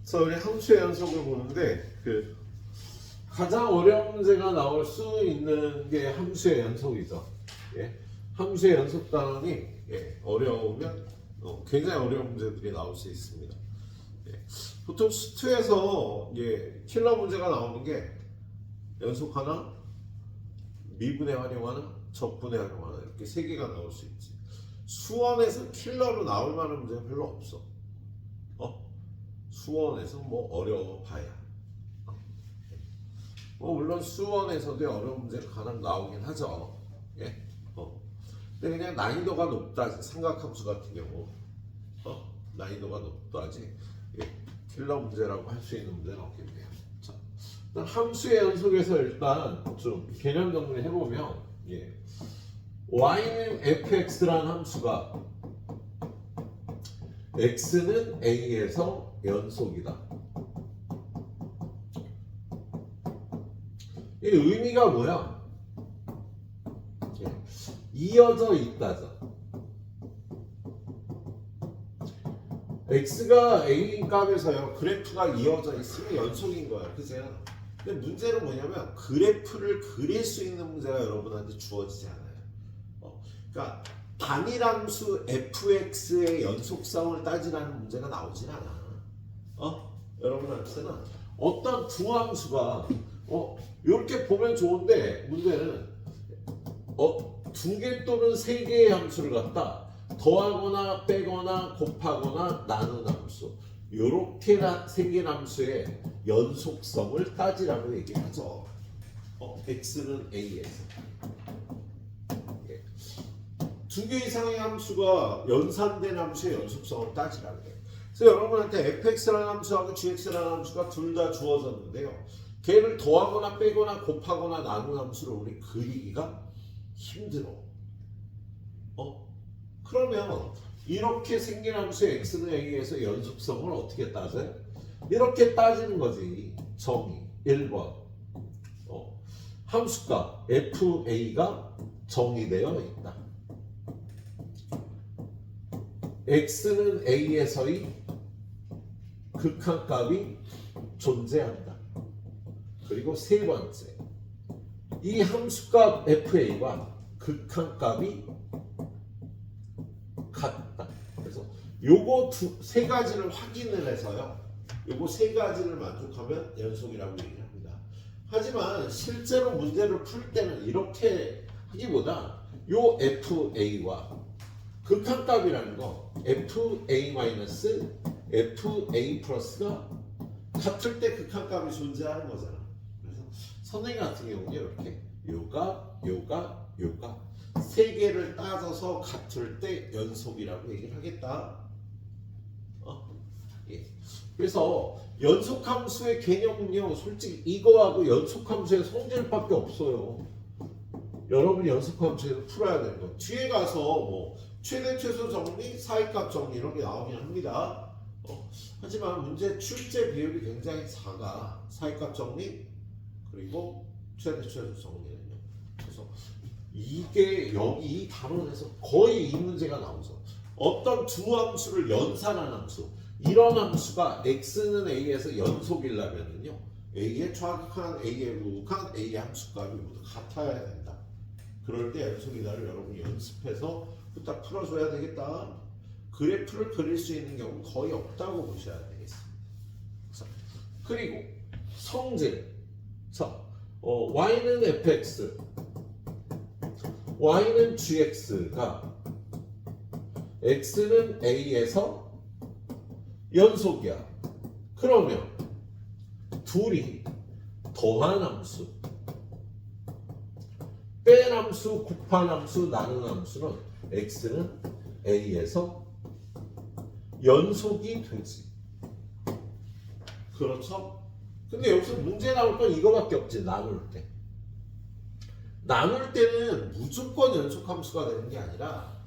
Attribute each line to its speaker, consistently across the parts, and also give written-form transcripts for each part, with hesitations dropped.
Speaker 1: 그래서 우리 함수의 연속을 보는데 가장 어려운 문제가 나올 수 있는 게 함수의 연속이죠. 예. 함수의 연속 단원이 어려우면 굉장히 어려운 문제들이 나올 수 있습니다. 예. 보통 수투에서 킬러 문제가 나오는 게 연속 하나, 미분의 활용 하나, 적분의 활용 하나 이렇게 세 개가 나올 수 있지. 수원에서 킬러로 나올 만한 문제는 별로 없어. 수원에서 뭐 어려워봐야. 물론 수원에서도 어려운 문제가 간혹 나오긴 하죠. 예. 근데 그냥 난이도가 높다. 삼각함수 같은 경우 난이도가 높다지 킬러 문제라고 할 수 있는 문제는 없겠네요. 자, 일단 함수의 연속에서 일단 좀 개념 정리를 해보면 y는 fx라는 함수가 x는 a에서 연속이다. 이 의미가 뭐야? 이어져 있다죠. x가 a 값에서요 그래프가 이어져 있으면 연속인 거야. 그죠? 근데 문제는 뭐냐면 그래프를 그릴 수 있는 문제가 여러분한테 주어지지 않아요. 그러니까 단일함수 fx의 연속성을 따지라는 문제가 나오진 않아. 여러분한테는 어떤 두 함수가 이렇게 보면 좋은데 문제는 두 개 또는 세 개의 함수를 갖다 더하거나 빼거나 곱하거나 나누는 함수 이렇게 생긴 함수의 연속성을 따지라고 얘기하죠. x는 a에서 두 개 이상의 함수가 연산된 함수의 연속성을 따지라고 해요. 그래서 여러분한테 fx라는 함수하고 gx라는 함수가 둘 다 주어졌는데요. 걔를 더하거나 빼거나 곱하거나 나누는 함수를 우리 그리기가 힘들어. 그러면 이렇게 생긴 함수의 x는 a에서 연속성을 어떻게 따져요? 이렇게 따지는 거지. 정의 1번 함수값 fa가 정의되어 있다. x는 a에서의 극한값이 존재한다. 그리고 세 번째, 이 함수값 fa와 극한값이 같다. 그래서 요거 세 가지를 확인을 해서요. 요거 세 가지를 만족하면 연속이라고 얘기를 합니다. 하지만 실제로 문제를 풀 때는 이렇게 하기보다 요 fa와 극한값이라는 거 fa-fa 플러스가 같을 때 극한값이 존재하는 거잖아. 그래서 선생님 같은 경우는 이렇게 요가 세 개를 따져서 같을 때 연속이라고 얘기를 하겠다. 그래서 연속함수의 개념은요 솔직히 이거하고 연속함수의 성질밖에 없어요. 여러분이 연속함수에서 풀어야 되는 거 뒤에 가서 뭐 최대 최소 정리, 사이값 정리 이런 게 나오긴 합니다. 하지만 문제 출제 비율이 굉장히 작아. 사이값 정리 그리고 최대 최소 정리는요. 그래서 이게 여기 이 단원에서 거의 이 문제가 나오죠. 어떤 두 함수를 연산한 함수 이런 함수가 x는 a에서 연속이려면요 a의 좌극한 a의 우극한 a의 함수값이 모두 같아야 된다. 그럴 때 연속이다를 여러분이 연습해서 후딱 풀어줘야 되겠다. 그래프를 그릴 수 있는 경우는 거의 없다고 보셔야 되겠습니다. 그리고 성질. 자, y는 fx, y는 gx가 x는 a에서 연속이야. 그러면 둘이 더한 함수, 뺀 함수, 곱한 함수, 나눈 함수는 x는 a에서 연속이 되지. 그렇죠? 근데 여기서 문제 나올 건 이거밖에 없지. 나눌 때. 나눌 때는 무조건 연속함수가 되는 게 아니라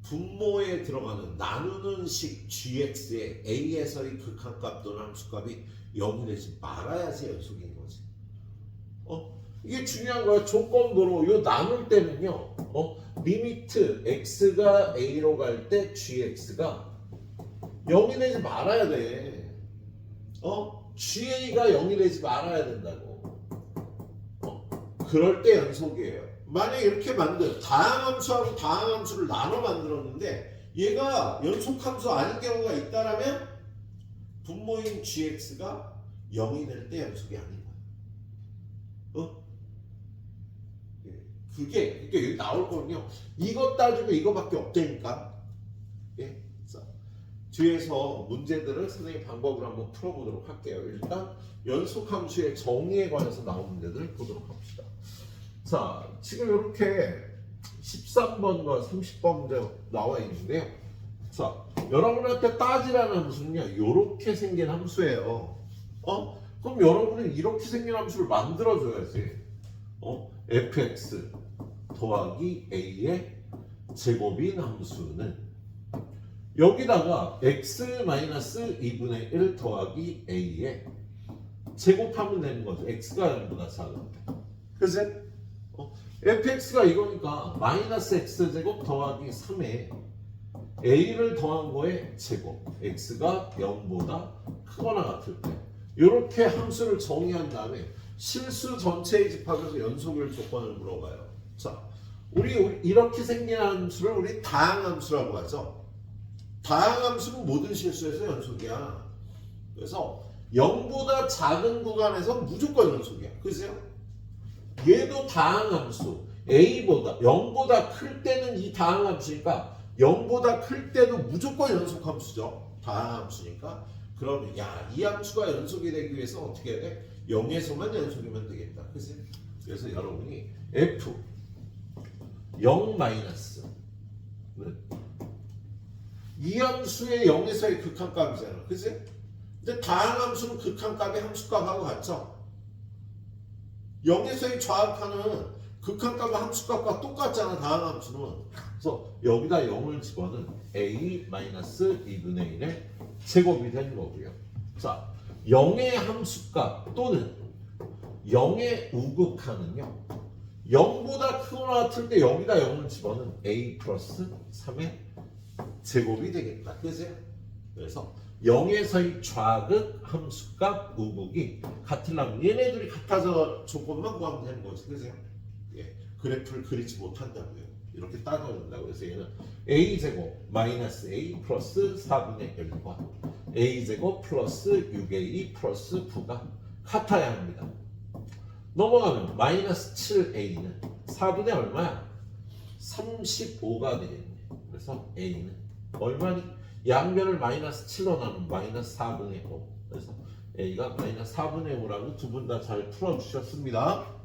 Speaker 1: 분모에 들어가는 나누는 식 gx의 a에서의 극한값 또는 함수값이 0이 되지 말아야지 연속인 거지. 이게 중요한 거야. 조건부로 요 나눌 때는요. 리미트 x가 a로 갈 때 gx가 0이 되지 말아야 돼. GA가 0이 되지 말아야 된다고. 그럴 때 연속이에요. 만약에 이렇게 다항함수하고 다항함수를 나눠 만들었는데 얘가 연속함수 아닌 경우가 있다라면 분모인 gx가 0이 될 때 연속이 아닌 거야. 그게 여기 나올 거는요. 이것 따지고 이거밖에 없다니까. 예? 자, 뒤에서 문제들을 선생님 방법으로 한번 풀어보도록 할게요. 일단 연속함수의 정의에 관해서 나온 문제들을 보도록 합시다. 자, 지금 이렇게 13번과 30번 문제 나와 있는데요. 자, 여러분한테 따지라는 함수는요, 이렇게 생긴 함수예요. 그럼 여러분은 이렇게 생긴 함수를 만들어줘야지. fx 더하기 a의 제곱인 함수는 여기다가 x-2분의 1 더하기 a의 제곱하면 되는 거죠. x가 0보다 작은데. 그치? fx가 이거니까 마이너스 x제곱 더하기 3에 a를 더한 거에 제곱 x가 0보다 크거나 같을 때 이렇게 함수를 정의한 다음에 실수 전체의 집합에서 연속일 조건을 물어봐요. 자, 우리 이렇게 생긴 함수를 우리 다항함수라고 하죠. 다항함수는 모든 실수에서 연속이야. 그래서 0보다 작은 구간에서 무조건 연속이야. 그죠? 얘도 다항함수 a보다 0보다 클 때는 이 다항함수니까 0보다 클 때도 무조건 연속함수죠. 다항함수니까. 그러면 이 함수가 연속이 되기 위해서 어떻게 해야 돼? 0에서만 연속이면 되겠다. 그치? 그래서 여러분이 f 0 마이너스는 이 함수의 0에서의 극한값이잖아. 그치? 근데 다항함수는 극한값의 함수값하고 같죠? 0에서의 좌극하는 극한값과 함수값과 똑같잖아. 다항함수는. 그래서 여기다 0을 집어넣은 a-2분의 1의 제곱이 되는 거고요. 자, 0의 함수값 또는 0의 우극하는요. 0보다 크거나 같을 때 여기다 0을 집어넣은 a 플러스 3의 제곱이 되겠다. 그죠? 그래서 0에서의 좌극, 함수값, 우극이 같으려면 얘네들이 같아서 조건만 구하면 되는 거지. 그죠? 예, 그래프를 그리지 못한다고요. 이렇게 따져야 된다고. 그래서 얘는 a제곱 마이너스 a 플러스 4분의 1과 a제곱 플러스 6a 플러스 9가 같아야 합니다. 넘어가면 마이너스 7a는 4분의 얼마야? 35가 되겠네. 그래서 a는 얼마니? 양변을 마이너스 7로 나누면 마이너스 4분의 5. 그래서 a가 마이너스 4분의 5라고 두 분 다 잘 풀어주셨습니다.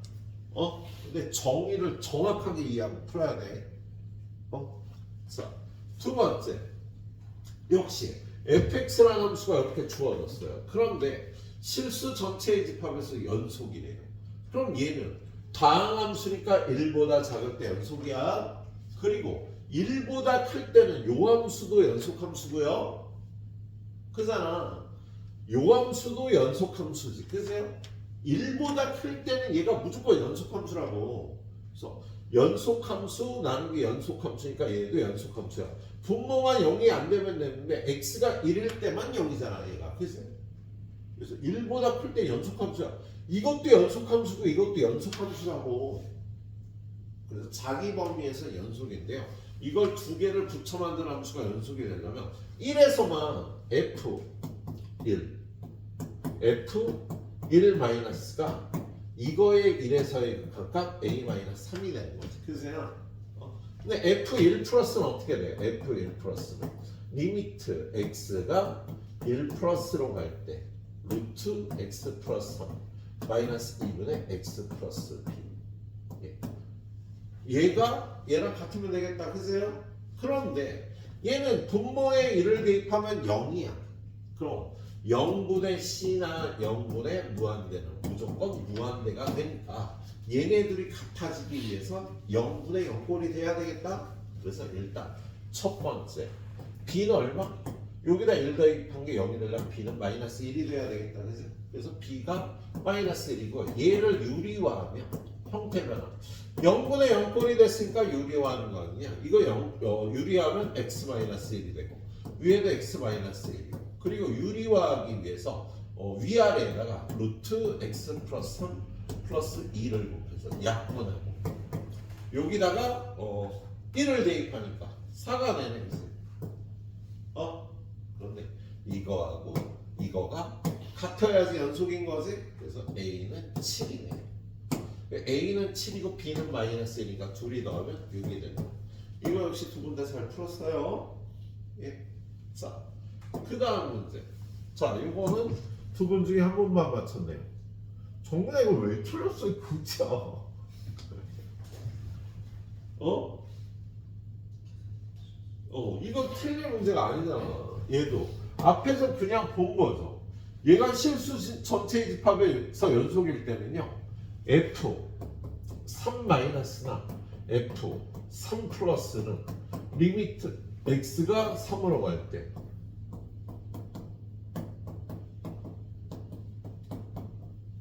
Speaker 1: 근데 정의를 정확하게 이해하고 풀어야 돼. 자, 두 번째. 역시 fx라는 함수가 이렇게 주어졌어요. 그런데 실수 전체의 집합에서 연속이래요. 그럼 얘는 다항함수니까 1보다 작을 때 연속이야. 그리고 1보다 클 때는 요 함수도 연속함수고요. 그잖아. 요 함수도 연속함수지. 그죠? 1보다 클 때는 얘가 무조건 연속함수라고. 그래서 연속함수 나누기 연속함수니까 얘도 연속함수야. 분모가 0이 안 되면 되는데 x가 1일 때만 0이잖아 얘가. 그죠? 그래서 1보다 클 때 연속함수야. 이것도 연속함수고 이것도 연속함수라고. 그래서 자기 범위에서 연속인데요. 이걸 두 개를 붙여 만든 함수가 연속이 되려면 1에서만 f1 f1 이거의 1에서의 각각 a-3이 되는 거지. 그죠? 근데 f1 플러스는 어떻게 돼요? f1 플러스는 리미트 x가 1 플러스로 갈 때 루트 x 플러스 3 마이너스 2분의 x 플러스 b. 얘가 얘랑 같으면 되겠다. 그죠? 그런데 얘는 분모에 1을 대입하면 0이야. 그럼 0분의 c나 0분의 무한대는 무조건 무한대가 되니까 얘네들이 같아지기 위해서 0분의 0꼴이 돼야 되겠다. 그래서 일단 첫 번째 b는 얼마? 여기다 1 대입한 게 0이 되려면 b는 마이너스 1이 돼야 되겠다. 그래서 b가 마이너스 1이고 얘를 유리화하면 형태 변화 0분의 0꼴이 됐으니까 유리화하는 거 아니냐. 이거 유리화하면 x 마이너스 1이 되고 위에도 x 마이너스 1이고 그리고 유리화하기 위해서 위아래에다가 루트 x 플러스 3 플러스 2를 곱해서 약분하고 여기다가 1을 대입하니까 4가 되네. 그런데 이거하고 이거가 같아야지 연속인 거지. 그래서 A는 7이네. A는 7이고 B는 마이너스 1이니까 둘이 넣으면 6이 되고 이거 역시 두 분 다 잘 풀었어요. 예. 자, 그 다음 문제. 자, 이거는 두 분 중에 한 분만 맞췄네요. 정근아 이거 왜 틀렸어? 그죠? 이거 틀린 문제가 아니잖아. 얘도 앞에서 그냥 본 거죠. 얘가 실수 전체 집합에서 연속일 때는요. F 3 마이너스나 F 3 플러스는 리미트 x가 3으로 갈 때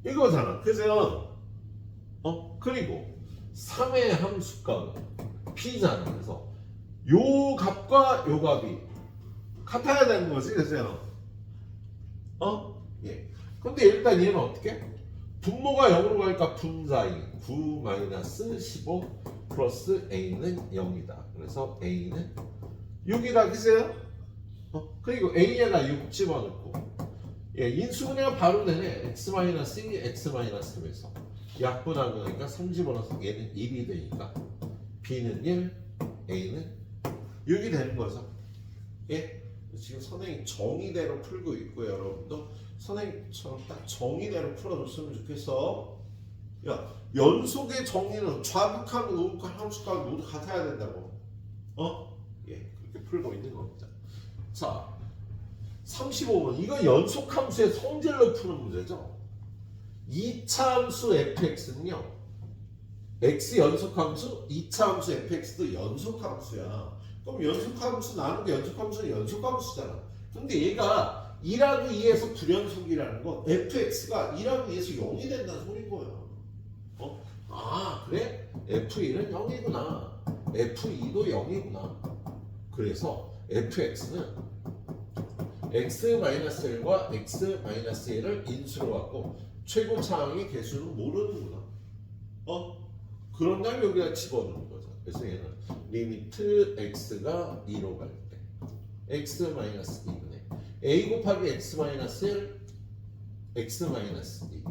Speaker 1: 이거잖아. 그죠? 그리고 3의 함수값은 p잖아. 그래서 요 값과 요 값이 같아야 되는 거지. 그죠? 예. 근데 일단 얘는 어떻게? 분모가 0으로 가니까 분자인 9 마이너스 15 플러스 a는 0이다. 그래서 a는 6이다. 그죠? 그리고 a에다 6 집어넣고 예, 인수분해가 바로 되네. x-2, x-3에서 약분하고 나니까 3 집어넣어서 얘는 1이 되니까 b는 1, a는 6이 되는 거죠. 예? 지금 선생님 정의대로 풀고 있고요. 여러분도 선생님처럼 딱 정의대로 풀어줬으면 좋겠어. 야, 연속의 정의는 좌극한, 우극한, 함수값 모두 같아야 된다고. 예, 그렇게 풀고 있는 겁니다. 자, 35번. 이거 연속함수의 성질로 푸는 문제죠. 2차 함수 fx는요. x 연속함수, 2차 함수 fx도 연속함수야. 그럼 연속함수 나누기 연속함수는 연속함수잖아. 근데 얘가 2라고 2에서 불연속이라는 건 fx가 2라고 2에서 0이 된다는 소린 거야. 그래? f1은 0이구나. f2도 0이구나. 그래서 fx는 x-1과 x-1을 인수로 갖고 최고차항의 개수는 모르는구나. 그런 다음에 여기다 집어넣는 거죠. 그래서 얘는 리미트 x가 2로 갈 때 x-2분의 a 곱하기 x-1 x-2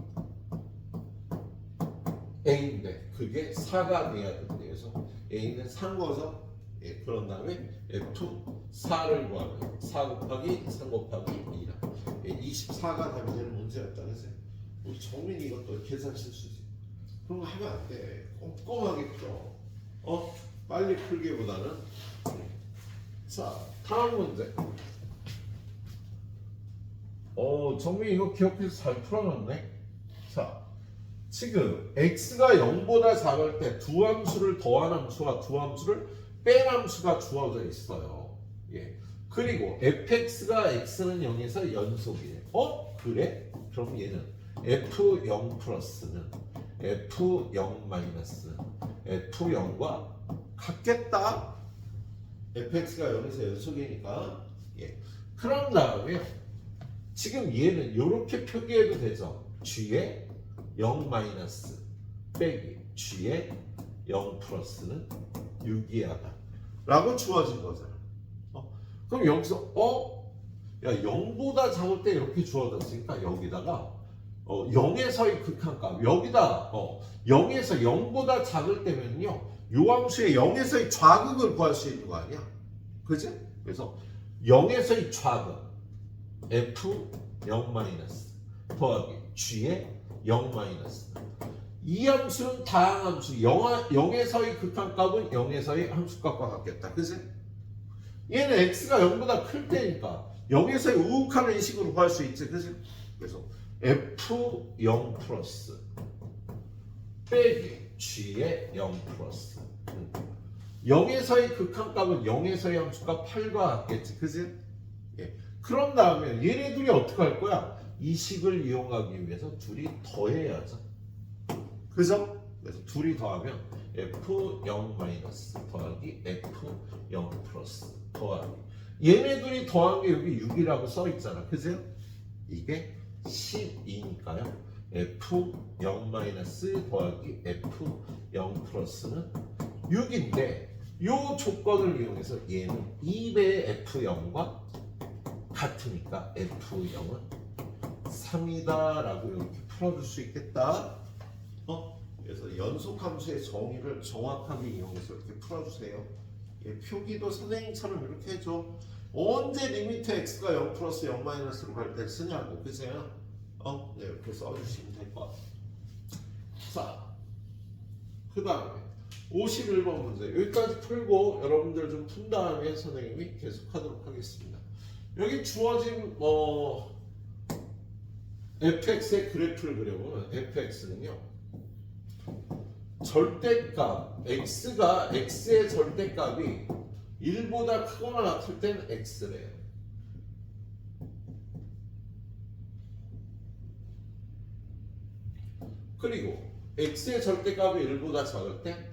Speaker 1: a인데 그게 4가 돼야 된대. 그래서 a는 3 거죠. 예, 그런 다음에 f4를 구하면 4 곱하기 3 곱하기 2라. 예, 24가 답되는 문제였다. 그래서 우리 정민이 이것도 계산 실수지. 그런 거 하면 안 돼. 꼼꼼하게 풀어. 빨리 풀기보다는. 자, 다음 문제. 정민이 이거 기억해서 잘 풀어놨네. 자, 지금 x가 0보다 작을 때 두 함수를 더한 함수와 두 함수를 뺀 함수가 주어져 있어요. 예. 그리고 fx가 x는 0에서 연속이에요. 그래? 그럼 얘는 f0 플러스는 f0 마이너스 f0과 같겠다. fx가 0에서 연속이니까. 예. 그런 다음에 지금 얘는 이렇게 표기해도 되죠. g에 0 마이너스 빼기 g에 0 플러스는 6이하다 라고 주어진 거잖아. 그럼 여기서 야 0보다 작을 때 이렇게 주어졌으니까 여기다가 0에서의 극한값 여기다 0에서 0보다 작을 때면요 요 함수의 0에서의 좌극을 구할 수 있는 거 아니야? 그지? 그래서 0에서의 좌극 f0 마이너스 더하기 g의 0 마이너스 이 함수는 다항함수 0에서의 극한값은 0에서의 함수값과 같겠다. 그치? 얘는 x가 0보다 클 때니까 0에서의 우극한 인식으로 구할 수 있지. 그치? 그래서 f0 플러스 빼기 g의 0 플러스 0에서의 극한값은 0에서의 함수값 8과 같겠지. 그치? 예. 그런 다음에 얘네 둘이 어떻게 할 거야? 이 식을 이용하기 위해서 둘이 더해야죠. 그죠? 그래서 둘이 더하면 f0 마이너스 더하기 f0 플러스 더하기 얘네 둘이 더한 게 여기 6이라고 써 있잖아. 그죠? 이게 12니까요. F0 더하기 F0 플러스는 6인데 요 조건을 이용해서 얘는 2배의 F0과 같으니까 F0은 3이다 라고 이렇게 풀어줄 수 있겠다. 그래서 연속함수의 정의를 정확하게 이용해서 이렇게 풀어주세요. 표기도 선생님처럼 이렇게 해줘. 언제 리미트 x가 0 플러스 0 마이너스로 갈 때 쓰냐고, 그죠? 네, 이렇게 써주시면 될 것 같아요. 자, 그 다음에 51번 문제 여기까지 풀고 여러분들 좀 푼 다음에 선생님이 계속하도록 하겠습니다. 여기 주어진 fx의 그래프를 그려보면 fx는요 절대값 x가 x의 절대값이 1보다 크거나 같을 땐 x래요. 그리고 x의 절대값이 1보다 작을 때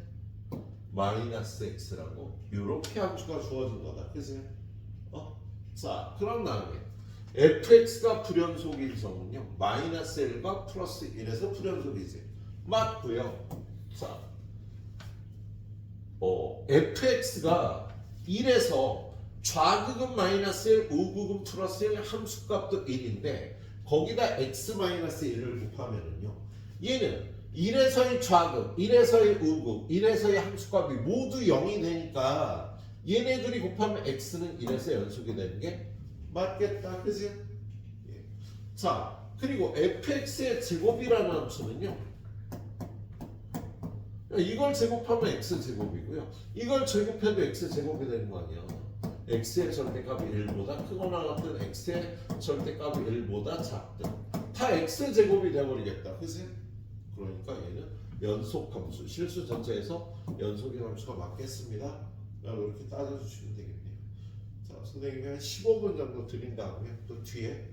Speaker 1: 마이너스 x라고 이렇게 함수가 주어진 거다. 그치? 자, 그런 다음에 fx가 불연속일 경우는요 마이너스 1과 플러스 1에서 불연속이지. 맞고요. 자, fx가 1에서 좌극은 마이너스 1, 우극은 플러스 1, 함수값도 1인데 거기다 x 마이너스 1을 곱하면은요 얘는 1에서의 좌극, 1에서의 우극, 1에서의 함수값이 모두 0이 되니까 얘네들이 곱하면 x는 1에서 연속이 되는 게 맞겠다. 그지? 예. 자, 그리고 fx의 제곱이라는 함수는요 이걸 제곱하면 x제곱이고요 이걸 제곱해도 x제곱이 되는 거 아니야. x의 절대값이 1보다 크거나 같든 x의 절대값이 1보다 작든 다 x제곱이 되어버리겠다. 그치? 그러니까 얘는 연속함수 실수 전체에서 연속의 함수가 맞겠습니다 라고 이렇게 따져주시면 되겠네요. 자, 선생님이 한 15분 정도 드린 다음에 또 뒤에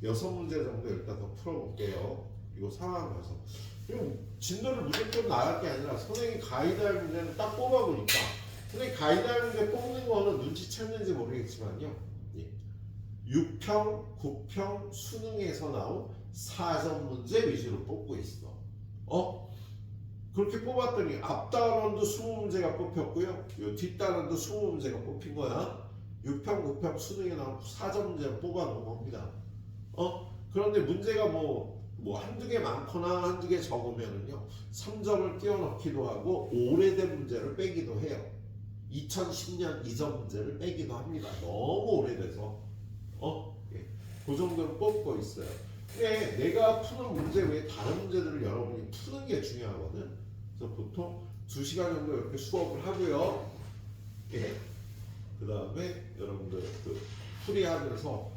Speaker 1: 6문제 정도 일단 더 풀어볼게요. 이거 상황 봐서 진도를 무조건 나갈 게 아니라 선생님이 가이드할 문제는 딱 뽑아보니까 선생님이 가이드할 문제 뽑는 거는 눈치챘는지 모르겠지만요 6평, 9평 수능에서 나온 4점 문제 위주로 뽑고 있어. 그렇게 뽑았더니 앞단원도 20문제가 뽑혔고요 요 뒷단원도 20문제가 뽑힌 거야. 6평, 9평 수능에 나온 4점 문제를 뽑아놓은 겁니다. 그런데 문제가 뭐 한두 개 많거나 한두 개 적으면은요 3점을 띄워넣기도 하고 오래된 문제를 빼기도 해요. 2010년 이전 문제를 빼기도 합니다. 너무 오래돼서 예. 그 정도로 뽑고 있어요. 근데 내가 푸는 문제 외에 다른 문제들을 여러분이 푸는 게 중요하거든. 그래서 보통 2시간 정도 이렇게 수업을 하고요. 예. 그 다음에 여러분들 그 풀이하면서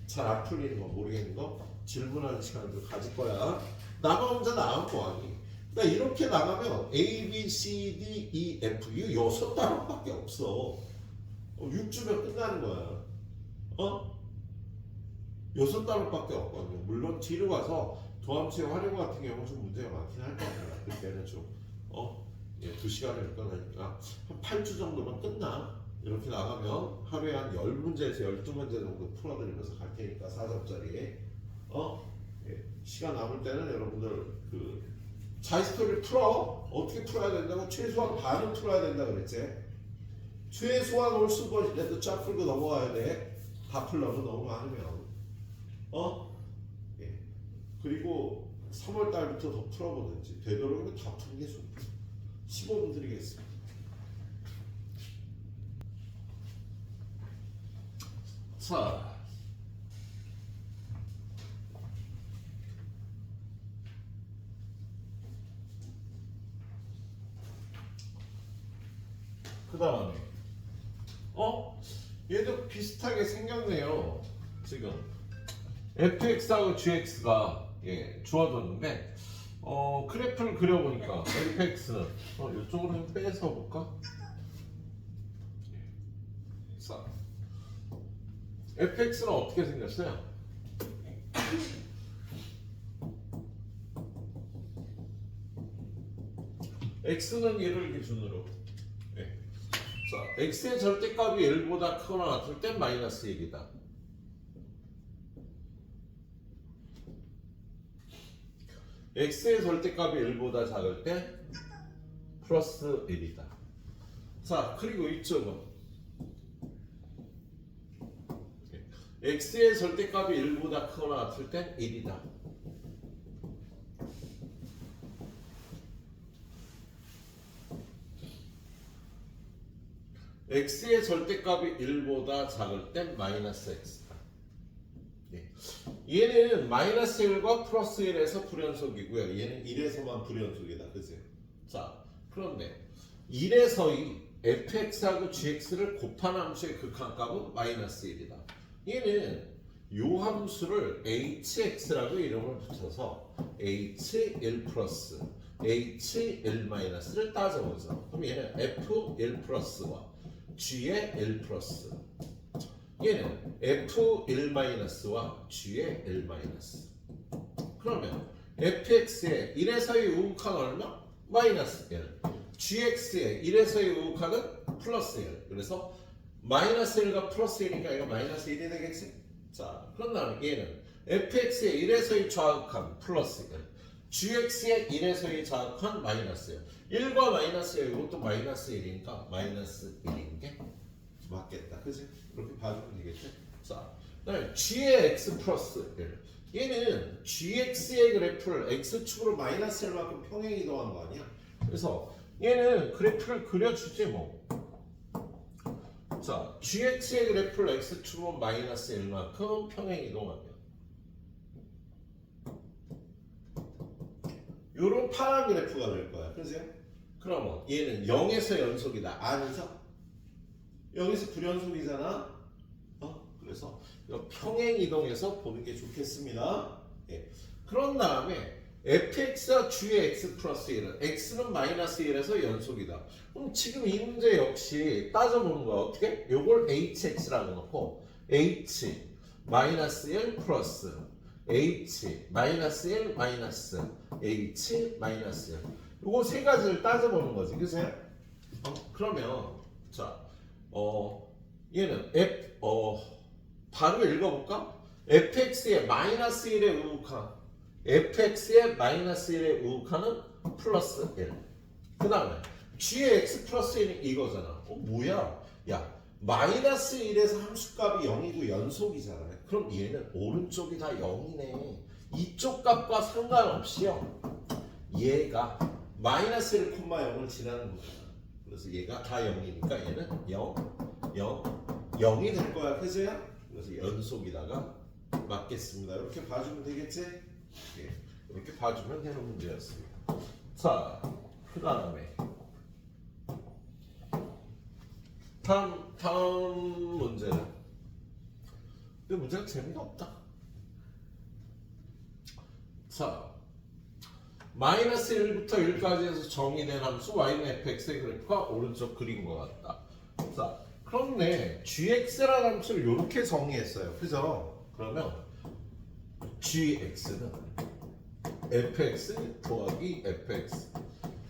Speaker 1: 잘 안 풀리는 거 모르겠는 거 질문하는 시간을 가질 거야. 나가 혼자 나간 거 아니. 그러니까 이렇게 나가면 A, B, C, D, E, F 이 6단원밖에 없어. 6주면 끝나는 거야. 6단원밖에 없거든요. 물론 뒤로 가서 도함수의 활용 같은 경우는 좀 문제가 많긴 할 겁니다. 그때는 좀 2시간을 끝나니까 한 8주 정도면 끝나. 이렇게 나가면 하루에 한 10문제에서 12문제 정도 풀어드리면서 갈 테니까 4점짜리 예. 시간 남을 때는 여러분들 그 자이스토리를 풀어. 어떻게 풀어야 된다고? 최소한 반은 풀어야 된다 그랬지. 최소한 홀수번이라도 쫙 풀고 넘어가야 돼. 다 풀려면 너무 많으면 예. 그리고 3월달부터 더 풀어보든지 되도록이면 다 푸는 게 좋고 15분 드리겠습니다. 자, 그 다음에 얘도 비슷하게 생겼네요. 지금 fx하고 gx가 주어졌는데 그래프를 그려보니까 fx는 이쪽으로 좀 빼서 볼까? 자, fx는 어떻게 생겼어요? x는 얘를 기준으로 자, x의 절대값이 1보다 크거나 같을 땐 마이너스 1이다. x의 절대값이 1보다 작을 때 플러스 1이다. 자, 그리고 이쪽은 x의 절대값이 1보다 크거나 같을 땐 1이다. x의 절대값이 1보다 작을 땐 마이너스 x다. 얘는 마이너스 1과 플러스 1에서 불연속이고요. 얘는 1에서만 불연속이다. 그치? 자, 그런데 1에서 2 fx하고 gx를 곱한 함수의 극한값은 마이너스 1이다. 얘는 요 함수를 hx라고 이름을 붙여서 h1 플러스 h1 마이너스를 따져보자. 그럼 얘는 f1 플러스와 g의 1 플러스, 얘는 f1 마이너스와 g의 1 마이너스. 그러면 fx의 1에서 2 우극한 얼마? 마이너스 1. gx의 1에서 2 우극한은 플러스 1. 그래서 마이너스 1과 플러스 1이니까 이거 마이너스 1이 되겠지? 자, 그런 다음에 얘는 fx의 1에서 2 좌극한 플러스 1. gx의 1에서 2 좌극한 마이너스 1. 1과 마이너스 1, 이것도 마이너스 1이니까 마이너스 1인 게 맞겠다. 그지? 이렇게 봐주면 되겠지? 자, 그다음에 g의 x 플러스 1. 얘는 gx의 그래프를 x축으로 마이너스 1만큼 평행 이동한 거 아니야? 그래서 얘는 그래프를 그려주지 뭐. 자, gx의 그래프를 x축으로 마이너스 1만큼 평행 이동하면 요런 파란 그래프가 될 거야. 그죠? 그러면 얘는 0에서 연속이다. 아니죠? 0에서 불연속이잖아. 그래서 평행 이동해서 보는 게 좋겠습니다. 예. 그런 다음에 fx와 g의 x 플러스 1은 x는 마이너스 1에서 연속이다. 그럼 지금 이 문제 역시 따져보는 거야. 어떻게? 요걸 hx라고 놓고 h 마이너스 1 플러스 h 마이너스 1 마이너스 h 마이너스 1. 요거 세 가지를 따져보는 거지. 그치? 그러면 자, 얘는 바로 읽어볼까? fx의 마이너스 1의 우극한, fx의 마이너스 1의 우극한은 플러스 1. 그 다음에 g의 x 플러스 1이 이거잖아. 뭐야? 야, 마이너스 1에서 함수값이 0이고 연속이잖아. 그럼 얘는 오른쪽이 다 0이네. 이쪽 값과 상관없이요. 얘가 마이너스 1, 0을 지나는 거잖아. 그래서 얘가 다 0이니까 얘는 0, 0, 0이 될 거야. 그죠? 그래서 연속이다가 맞겠습니다. 이렇게 봐주면 되겠지? 예, 이렇게 봐주면 되는 문제였습니다. 자, 그 다음에 다음 문제는, 근데 문제가 재미가 없다. 자, 마이너스 1부터 1까지 해서 정의된 함수 y는 fx의 그래프가 오른쪽 그린 것 같다. 자, 그런데 gx라는 함수를 이렇게 정의했어요. 그죠? 그러면 gx는 fx 더하기 fx,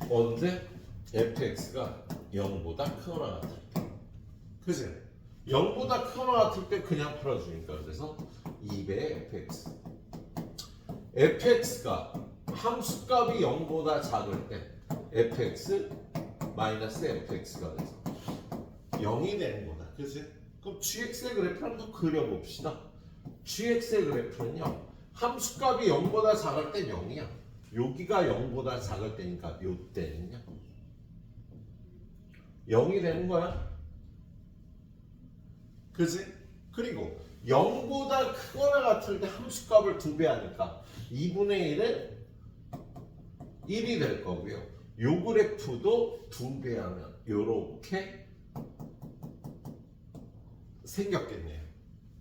Speaker 1: 언제 fx가 0보다 크거나 같을 때. 그지? 0보다 크거나 같을 때 그냥 풀어주니까. 그래서 2배 fx, fx가 함수값이 0보다 작을 때 fx 마이너스 fx가 돼서 0이 되는 거다. 그치? 그럼 gx의 그래프를 한번 그려봅시다. gx의 그래프는요, 함수값이 0보다 작을 땐 0이야. 여기가 0보다 작을 때니까 요때는요 0이 되는 거야. 그치? 그리고 0보다 크거나 같을 때 함수값을 2배 하니까 2분의 1은 1이 될 거고요. 요 그래프도 2배 하면 요렇게 생겼겠네요.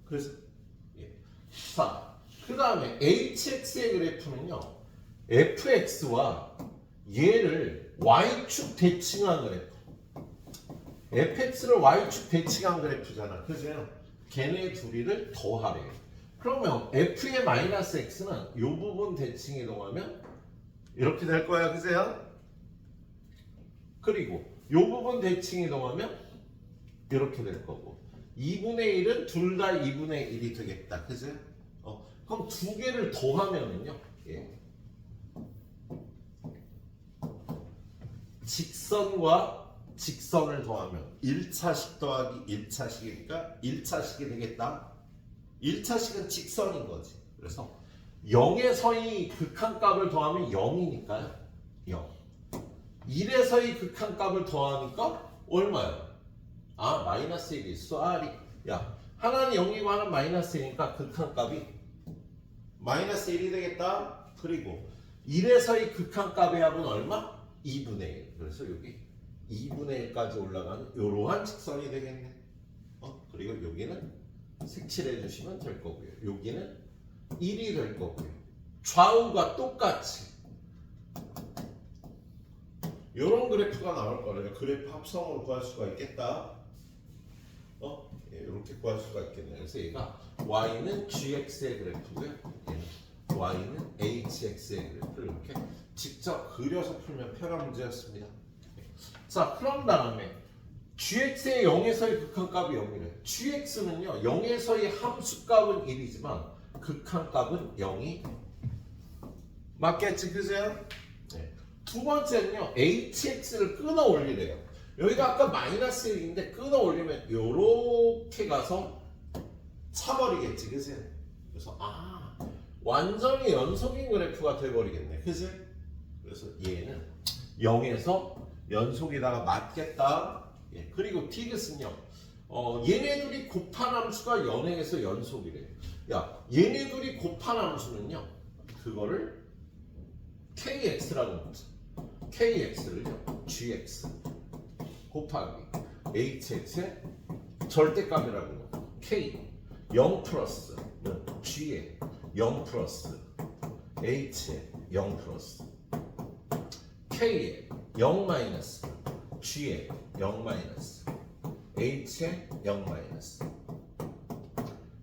Speaker 1: 그래서 자, 그 다음에 hx의 그래프는요, fx와 얘를 y축 대칭한 그래프, fx를 y축 대칭한 그래프잖아. 그죠? 걔네 둘이를 더하래요. 그러면 f의 마이너스 x는 요 부분 대칭 이동하면 이렇게 될 거야. 그죠? 그리고 요 부분 대칭 이동하면 이렇게 될 거고, 2분의 1은 둘 다 2분의 1이 되겠다. 그죠? 그럼 두 개를 더하면은요, 예, 직선과 직선을 더하면 1차식 더하기 1차식이니까 1차식이 되겠다. 1차식은 직선인 거지. 그래서 0에서의 극한값을 더하면 0이니까요. 0. 1에서의 극한값을 더하니까 얼마야? 아, 마이너스 1이 쏘리. 야, 하나는 0이고 하나는 마이너스 1이니까 극한값이 마이너스 1이 되겠다. 그리고 1에서의 극한값의 합은 얼마? 2분의 1. 그래서 여기 2분의 1까지 올라가는 이러한 직선이 되겠네. 그리고 여기는 색칠해 주시면 될 거고요. 여기는 1이 될 거고요. 좌우가 똑같이 이런 그래프가 나올 거예요. 그래프 합성으로 구할 수가 있겠다. 이렇게 구할 수가 있겠네요. 그래서 얘가 y는 gx의 그래프고요. 얘는 y는 hx의 그래프를 이렇게 직접 그려서 풀면 편한 문제였습니다. 자, 그런 다음에 gx의 0에서의 극한값이 0이래. gx는요 0에서의 함수값은 1이지만 극한값은 0이 맞겠지, 그죠? 네. 두 번째는요 hx를 끊어 올리래요. 여기가 아까 마이너스 1인데 끊어 올리면 요렇게 가서 차버리겠지, 그지? 그래서 완전히 연속인 그래프가 돼버리겠네, 그지? 그래서 얘는 0에서 연속에다가 맞겠다. 예, 그리고 tget은요 얘네들이 곱한 함수가 연행해서 연속이래요. 야, 얘네들이 곱한 함수는요 그거를 kx라고 하죠. kx를요 gx 곱하기 hx의 절대값이라고 해요. k 0 플러스는 g의 0 플러스 h의 0 플러스 k의 0 마이너스 g의 0 마이너스 h의 0 마이너스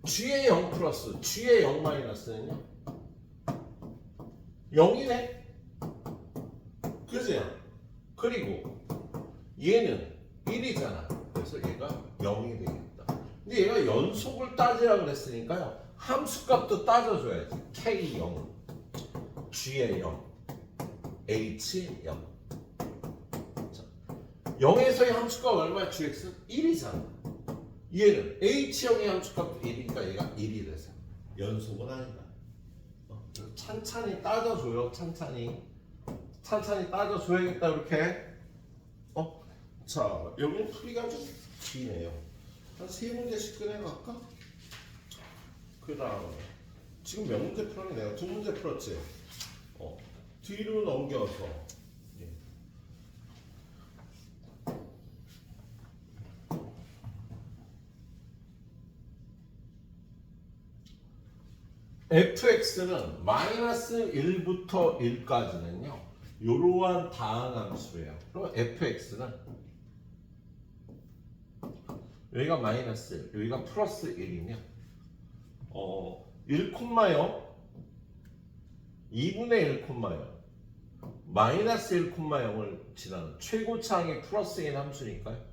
Speaker 1: g의 0 플러스 g의 0 마이너스는요 0이네, 그죠? 그리고 얘는 1이잖아. 그래서 얘가 0이 되겠다. 근데 얘가 연속을 따지라고 그랬으니까요 함수값도 따져줘야지. k0 g의 0 h 0. 0에서의 함수값 얼마야? gx 1이잖아. 얘는 h0의 함수값도 1이니까 얘가 1이 돼서 연속은 아니다. 찬찬히 따져줘요. 찬찬히 따져줘야겠다. 이렇게. 자, 여기는 풀이가 좀 기네요. 한 3문제씩 꺼내갈까? 그 다음에 지금 몇 문제 풀었니? 내가 2문제 풀었지? 뒤로 넘겨서 fx는 마이너스 1부터 1까지는요 이러한 다항함수예요. 그럼 fx는 여기가 마이너스 1, 여기가 플러스 1이면 1,0 2분의 1,0 마이너스 1,0을 지나는 최고차항이 플러스 1 함수니까요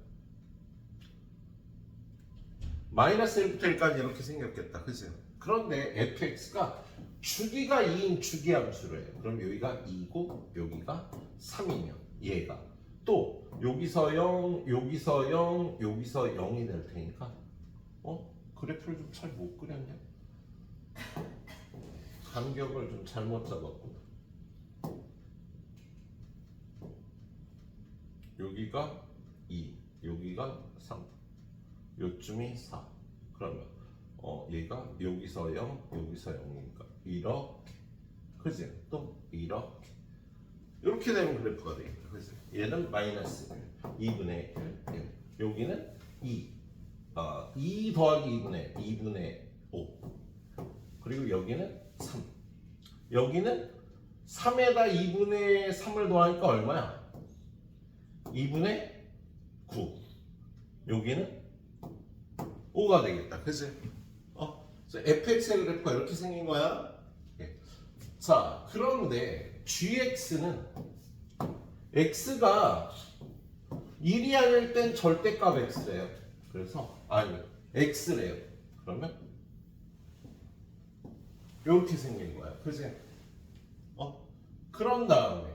Speaker 1: 마이너스 1부터 1까지 이렇게 생겼겠다, 그죠? 그런데 fx가 주기가 2인 주기함수로 해요. 그럼 여기가 2고 여기가 3이면 얘가 또 여기서 0, 여기서 0, 여기서 0이 될 테니까 그래프를 좀 잘 못 그렸냐? 간격을 좀 잘못 잡았구나. 여기가 2, 여기가 3, 요쯤이 4. 그러면 얘가 여기서 0, 여기서 0이니까 이렇게, 그지? 또 이렇게 되면 그래프가 되겠다, 그지? 얘는 마이너스 1, 2분의 1, 여기는 2, 2 더하기 2분의 5, 그리고 여기는 3, 여기는 3에다 2분의 3을 더하니까 얼마야? 2분의 9, 여기는 5가 되겠다, 그지? 그래서 fx의 그래프가 이렇게 생긴 거야. 자, 그런데 gx는 x가 1이 아닐 땐 절대값 x래요. 그래서 x래요. 그러면 이렇게 생긴 거야, 그지? 그런 다음에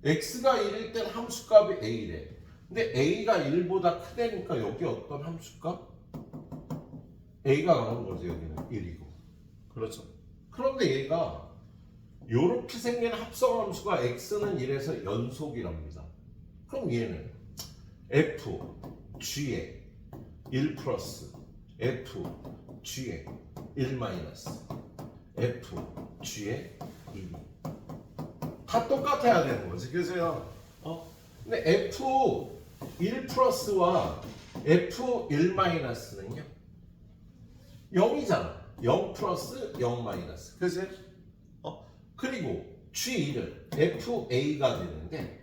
Speaker 1: x가 1일 땐 함수값이 a래. 근데 a가 1보다 크다니까 여기 어떤 함수값? a가 나오는 거지. 여기는 1이고. 그렇죠. 그런데 얘가 요렇게 생긴 합성함수가 x는 1에서 연속이랍니다. 그럼 얘는 f g에 1 플러스 f g에 1 마이너스 f g에 2 다 똑같아야 되는 거지. 그래서요. 근데 f 1 플러스와 f 1 마이너스는요 0이잖아. 0 플러스 0 마이너스. 그래서 그리고 G1은 FA가 되는데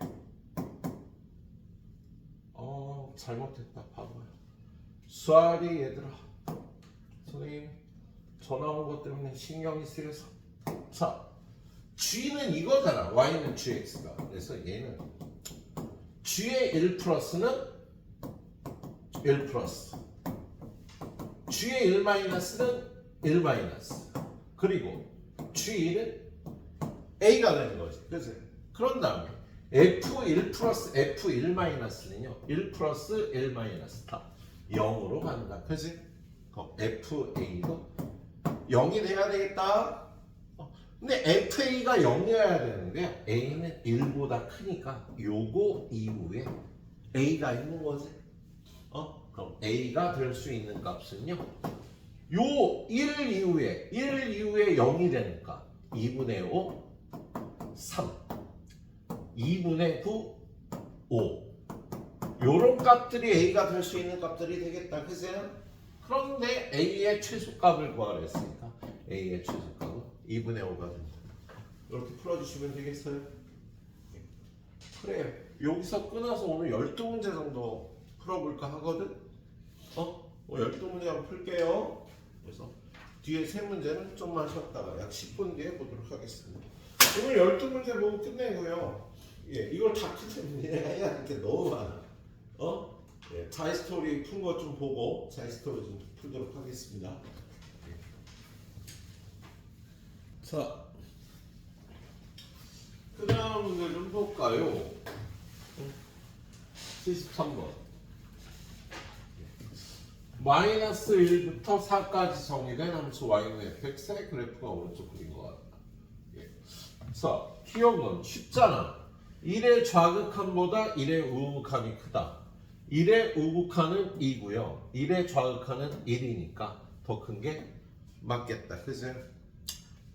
Speaker 1: 잘못했다. 바보야. 쏘리 얘들아. 선생님 전화 온 것 때문에 신경이 쓰여서. 자, G는 이거잖아. Y는 GX가. 그래서 얘는 G의 1 플러스는 1 플러스 G의 1 마이너스는 1 마이너스 그리고 G1은 A가 되는 거지. 그치? 그런 다음에 F1 플러스 F1 마이너스는요 1 플러스 1 마이너스 다 0으로 간다. 그치? FA도 0이 돼야 되겠다. 근데 FA가 0이어야 되는데 A는 1보다 크니까 요거 이후에 A가 있는 거지. 그럼 A가 될 수 있는 값은요 요 1 이후에 0이 되니까 2분의 5 3 2분의 9 5 요런 값들이 A가 될 수 있는 값들이 되겠다. 그죠? 그런데 A의 최소값을 구하라 했으니까 A의 최소값은 2분의 5가 된다. 이렇게 풀어주시면 되겠어요? 그래요. 여기서 끊어서 오늘 12문제 정도 풀어볼까 하거든? 12문제 한번 풀게요. 그래서 뒤에 3문제는 좀만 쉬었다가 약 10분 뒤에 보도록 하겠습니다. 오늘 12문제 보고 끝내고요. 예, 이걸 다 풀면 내가 해야 할 게 너무 많아. 예, 자이스토리 푼 것 좀 보고 자이스토리 좀 풀도록 하겠습니다. 예. 자, 그 다음 문제 좀 볼까요? 73번. 마이너스 1부터 4까지 정의된 함수 y는 fx의 그래프가 오른쪽 그린 것 같다. 예. 자, 기억은 쉽잖아. 1의 좌극한보다 1의 우극한이 크다. 1의 우극한은 2고요. 1의 좌극한은 1이니까 더 큰 게 맞겠다. 그죠?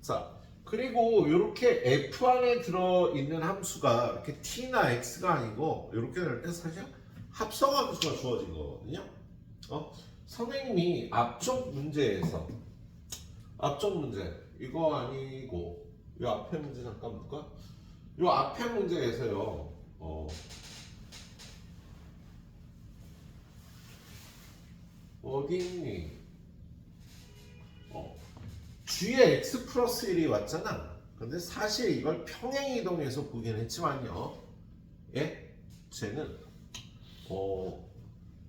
Speaker 1: 자, 그리고 이렇게 f 안에 들어있는 함수가 이렇게 t나 x가 아니고 이렇게 될 때 사실 합성함수가 주어진 거거든요. 선생님이 앞쪽 문제 이거 아니고 이 앞에 문제 잠깐 볼까? 이 앞에 문제에서요. 어디 있니? G에 x 플러스 1이 왔잖아. 근데 사실 이걸 평행이동해서 보긴 했지만요. 예? 쟤는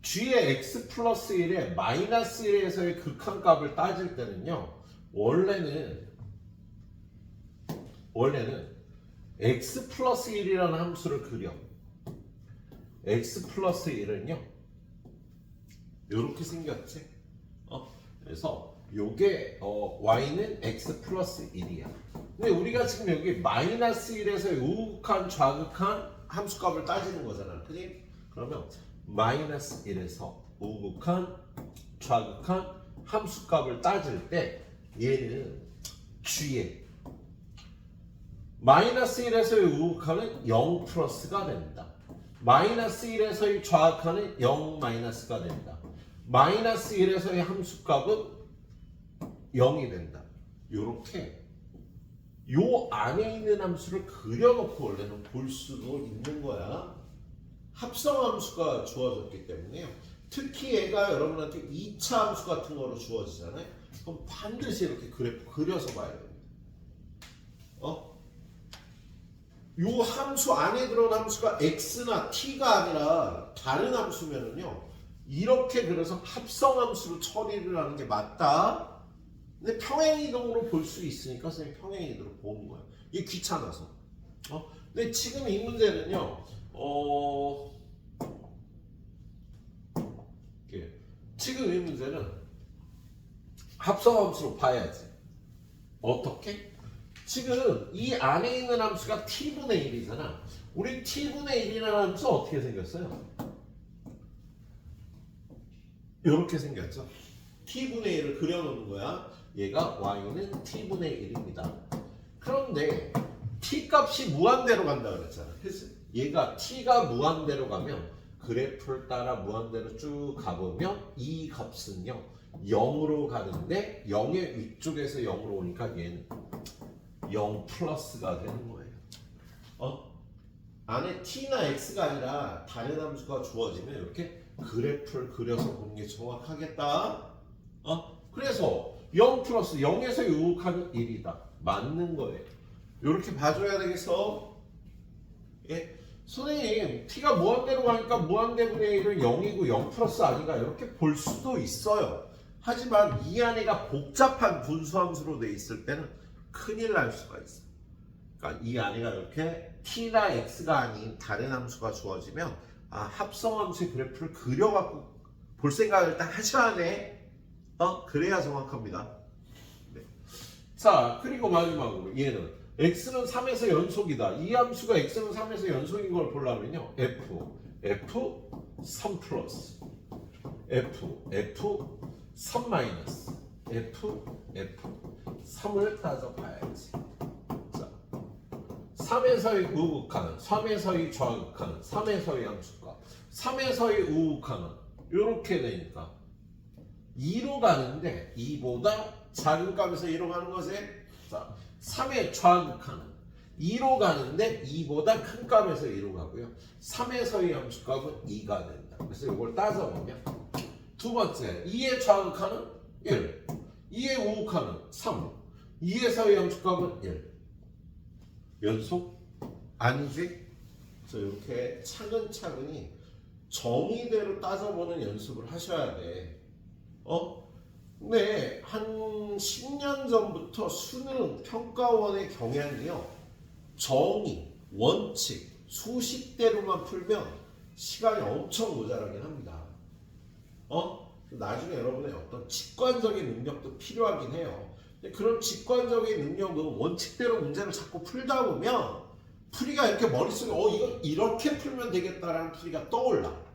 Speaker 1: G의 x 플러스 1에 마이너스 1에서의 극한값을 따질 때는요. 원래는 x 플러스 1이라는 함수를 그려. x 플러스 1은요. 이렇게 생겼지. 그래서 요게 y는 x 플러스 1이야. 근데 우리가 지금 여기 마이너스 1에서 우극한 좌극한 함수값을 따지는 거잖아. 그지? 그러면 마이너스 1에서 우극한 좌극한 함수값을 따질 때 얘는 g에 마이너스 1에서의 우극한은 0 플러스가 됩니다. 마이너스 1에서의 좌극한은 0 마이너스가 된다. 마이너스 1에서의 함수값은 0이 된다. 요렇게 요 안에 있는 함수를 그려놓고 원래는 볼 수도 있는 거야. 합성함수가 주어졌기 때문에요. 특히 얘가 여러분한테 2차 함수 같은 거로 주어지잖아요. 그럼 반드시 이렇게 그래프 그려서 봐야 됩니다. 요 함수 안에 들어온 함수가 x나 t가 아니라 다른 함수면은요. 이렇게 그려서 합성함수로 처리를 하는 게 맞다. 근데 평행이동으로 볼 수 있으니까 선생님 평행이동으로 보는 거예요. 이게 귀찮아서. 근데 지금 이 문제는요. 이렇게 지금 이 문제는 합성함수로 봐야지. 어떻게? 지금 이 안에 있는 함수가 t분의 1이잖아. 우리 t분의 1이라는 함수 어떻게 생겼어요? 이렇게 생겼죠. t분의 1을 그려놓는 거야. 얘가 y는 t분의 1입니다. 그런데 t 값이 무한대로 간다 그랬잖아. 그래서 얘가 t가 무한대로 가면 그래프를 따라 무한대로 쭉 가보면 이 값은요 0으로 가는데 0의 위쪽에서 0으로 오니까 얘는 0 플러스가 되는 거예요. 안에 t나 x가 아니라 다른 함수가 주어지면 이렇게 그래프를 그려서 보는 게 정확하겠다. 그래서 0 플러스 0에서 유혹하는 1이다. 맞는 거예요. 이렇게 봐줘야 되겠어. 예? 선생님, t가 무한대로 가니까 무한대분의 1은 0이고 0 플러스 아니가 이렇게 볼 수도 있어요. 하지만 이 안에가 복잡한 분수함수로 돼 있을 때는 큰일 날 수가 있어. 그러니까 이 안에가 이렇게 t나 x가 아닌 다른 함수가 주어지면 합성함수의 그래프를 그려갖고 볼 생각을 일단 하셔야 돼. 그래야 정확합니다. 네. 자, 그리고 마지막으로 얘는 x는 3에서 연속이다. 이 함수가 x는 3에서 연속인 걸 보려면요. f 3 플러스 f 3 마이너스 f 3을 따져봐야지. 자, 3에서의 우극하는 3에서의 좌극하는 3에서의 함수값 3에서의 우극하는 이렇게 되니까 2로 가는데 2보다 작은 값에서 2로 가는 거지. 자, 3의 좌극하는 2로 가는데 2보다 큰 값에서 2로 가고요. 3에서의 함수값은 2가 된다. 그래서 이걸 따져보면 두 번째 2의 좌극하는 1, 2의 우극하는 3, 2에서의 함수값은 1. 연속? 아니지? 그래서 이렇게 차근차근히 정의대로 따져보는 연습을 하셔야 돼. 근데 한 10년 전부터 수능 평가원의 경향이요. 정의, 원칙, 수식대로만 풀면 시간이 엄청 모자라긴 합니다. 나중에 여러분의 어떤 직관적인 능력도 필요하긴 해요. 근데 그런 직관적인 능력은 원칙대로 문제를 자꾸 풀다 보면 풀이가 이렇게 머릿속에 이거 이렇게 풀면 되겠다라는 풀이가 떠올라.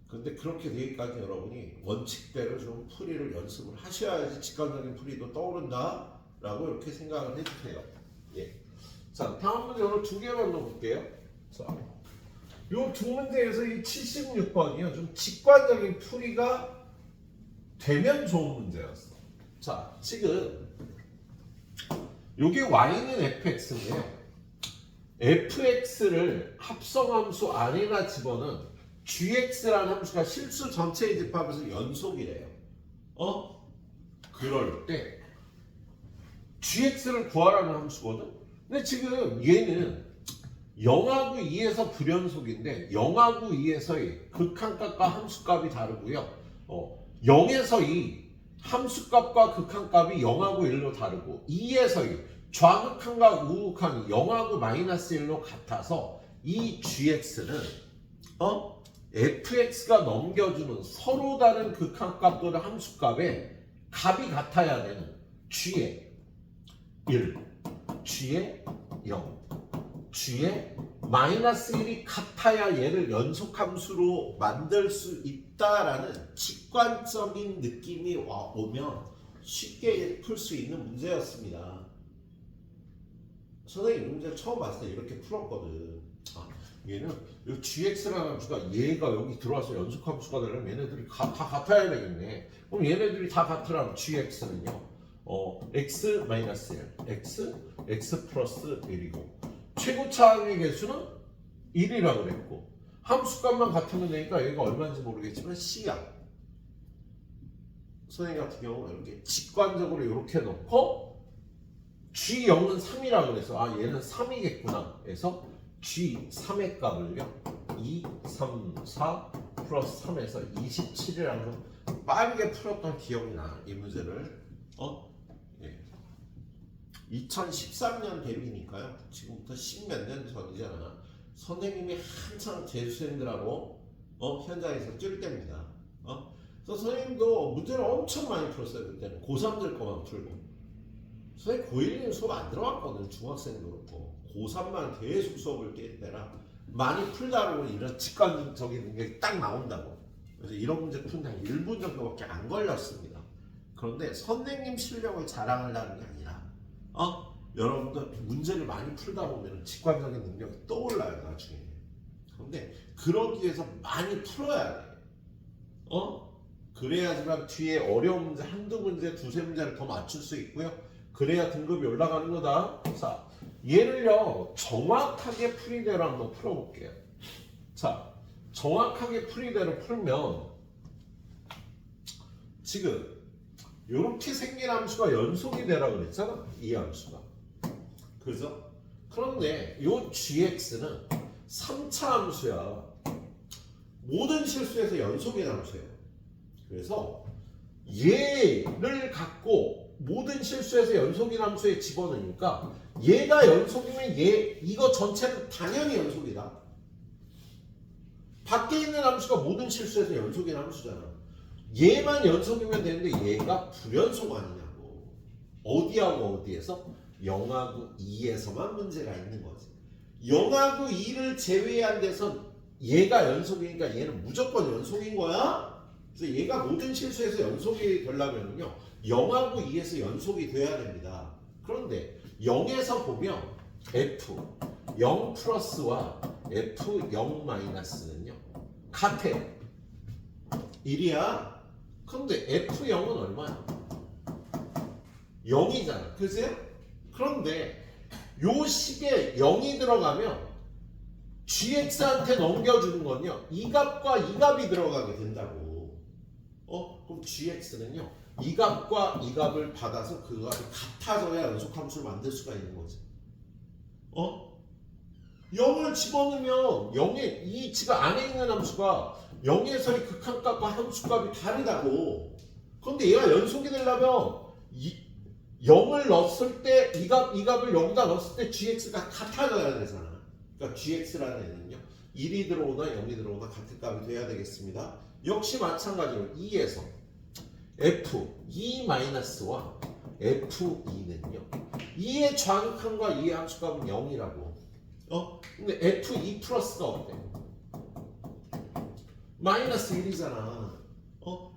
Speaker 1: 근데 그렇게 되기까지 여러분이 원칙대로 좀 풀이를 연습을 하셔야지 직관적인 풀이도 떠오른다 라고 이렇게 생각을 해주세요. 예. 자, 다음 문제 오늘 두 개만 넣어볼게요. 자, 요 두 문제에서 이 76번이요 좀 직관적인 풀이가 되면 좋은 문제였어. 자, 지금 요게 y는 fx인데요. fx를 합성함수 안에나 집어넣은 gx라는 함수가 실수 전체의 집합에서 연속이래요. 그럴 때 gx를 구하라는 함수거든. 근데 지금 얘는 0하고 2에서 불연속인데 0하고 2에서의 극한값과 함수값이 다르고요. 0에서 2 함수값과 극한값이 0하고 1로 다르고 2에서 2 좌극한과 우극한이 0하고 마이너스 1로 같아서 이 gx는 fx가 넘겨주는 서로 다른 극한값 또는 함수값의 값이 같아야 되는 g의 1, g의 0, g의 마이너스 1이 같아야 얘를 연속함수로 만들 수 있다라는 직관적인 느낌이 오면 쉽게 풀 수 있는 문제였습니다. 선생님 이 문제를 처음 봤을 때 이렇게 풀었거든. 얘는 이 gx라는 함수가 얘가 여기 들어와서 연속함수가 되려면 얘네들이 다 같아야 되겠네. 그럼 얘네들이 다 같으라면 gx는요 x-1, x 플러스 1이고 최고차항의 개수는 1이라고 그랬고 함수값만 같으면 되니까 얘가 얼마인지 모르겠지만 c야. 선생님 같은 경우는 이렇게 직관적으로 이렇게 놓고 g0은 3이라고 그래서 얘는 3이겠구나 해서 g3의 값을요 2, 3, 4 플러스 3에서 27이라고 빠르게 풀었던 기억이 나. 이 문제를 예. 2013년 대비니까요. 지금부터 십몇 년 전이잖아. 선생님이 한창 재수생들하고 현장에서 뛸 때입니다. 그래서 선생님도 문제를 엄청 많이 풀었어요. 그때는 고3들 거만 풀고. 선생님 고1은 수업 안 들어갔거든. 중학생도 그렇고. 고3만 계속 수업을 깰 때라 많이 풀다 보면 이런 직관적인 능력이 딱 나온다고. 그래서 이런 문제 푸는 한 1분 정도밖에 안 걸렸습니다. 그런데 선생님 실력을 자랑하려는 게 아니라 여러분들 문제를 많이 풀다 보면 직관적인 능력이 떠올라요 나중에. 그런데 그러기 위해서 많이 풀어야 돼. 그래야지만 뒤에 어려운 문제 한두 문제 두세 문제를 더 맞출 수 있고요. 그래야 등급이 올라가는 거다. 자, 얘를요 정확하게 풀이대로 한번 풀어볼게요. 자, 정확하게 풀이대로 풀면 지금 이렇게 생긴 함수가 연속이 되라 그랬잖아. 이 함수가. 그죠? 그런데 이 gx는 3차 함수야. 모든 실수에서 연속인 함수예요. 그래서 얘를 갖고 모든 실수에서 연속인 함수에 집어넣으니까 얘가 연속이면 이거 전체는 당연히 연속이다. 밖에 있는 함수가 모든 실수에서 연속인 함수잖아. 얘만 연속이면 되는데 얘가 불연속 아니냐고. 어디하고 어디에서? 0하고 2에서만 문제가 있는 거지. 0하고 2를 제외한 데선 얘가 연속이니까 얘는 무조건 연속인 거야. 그래서 얘가 모든 실수에서 연속이 되려면요 0하고 2에서 연속이 돼야 됩니다. 그런데 0에서 보면 f 0 플러스와 f 0 마이너스는요 같아요. 1이야. 그런데 f0은 얼마야? 0이잖아. 그지? 그런데 요 식에 0이 들어가면 gx한테 넘겨주는 건요 이 값과 이 값이 들어가게 된다고. 그럼 gx는요 이 값과 이 값을 받아서 그 값이 같아져야 연속함수를 만들 수가 있는 거지. 0을 집어넣으면 0의 이 지금 안에 있는 함수가 0에서의 극한값과 함수값이 다르다고. 그런데 얘가 연속이 되려면 0을 넣었을 때 이 값을 여기다 넣었을 때 gx가 같아져야 되잖아. 그러니까 gx라는 애는요 1이 들어오나 0이 들어오나 같은 값이 돼야 되겠습니다. 역시 마찬가지로 2에서 f2-와 f2는요 2의 좌극한과 2의 함수값은 0이라고. 근데 f2 플러스가 어때? 마이너스 1이잖아.